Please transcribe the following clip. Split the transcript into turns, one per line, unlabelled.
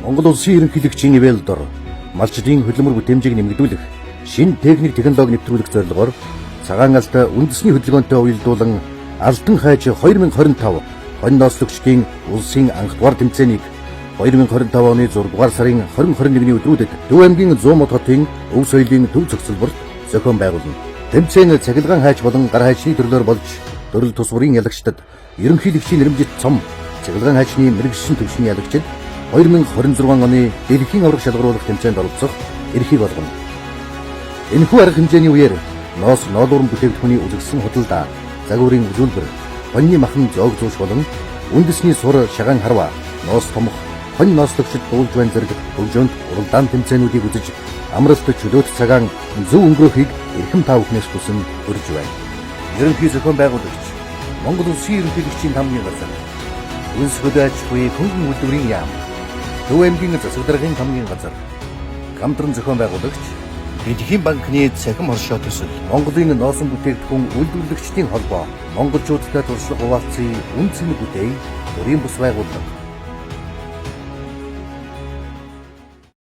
Монгол улсын ерөнхийлөгчийн ивэлдор малчдын хөдөлмөр бүтээмжийг нэмэгдүүлэх, шинэ техник технологи нэвтрүүлэх зорилгоор цагаан алт үндэсний хөдөлгөөнтэй уялдуулан Алтан хайж 2025 хонь нослогчдын улсын анх дугаар тэмцээнийг 2025 оны 6 дугаар сарын 20-21-ний өдрүүдэд Төв аймгийн 100 мод хотын өв соёлын төв зохицолборт зохион байгуулна. Тэмцээн цахилгаан хайж болон гар хайчны төрлөөр болж төрөл тус бүрийн ялагчдад ерөнхийлөгчийн нэрмжит цом, цахилгаан хайчны мэрэгжсэн төвшний ялагчид 2026 оны дэлхийн аврах шалгаруулах тэмцээнд оролцох эрхийг олгоно. Энэхүү арга хэмжээний үеэр ноос ноолуурын бүтээгдэхүүний үзэгдсэн худалдаа, загварын үзүүлбэр, хоньны махан зоог зууш болон үндэсний сур шагаан харва, ноос томох, хонь нослогчд дуулж байна зэрэг хөгжөөнд уралдаан тэмцээнүүдийг үзэж амралт чөлөөт цагаан зөв өнгөрөхийг эрхэм та бүхнээс хүсэн өрж байна. Ерөнхий зохион байгуулагч Монгол улсын ерөнхийлөгчийн тамгын газар, үнс хөдөө аж ахуйн хөнгөн үйлдвэрийн яам, Төв аймгийн засаг даргын тамгын газар, Камтран зохион байгуулагч, Эдхийн банкны цахим хоршоо төсөл, Монголын ноосон бүтээгдэхүүн үйлдвэрлэгчдийн холбоо, монголчуудтай туршлага хуваалцсан үн цэн бүтээй, төрийн бус байгууллага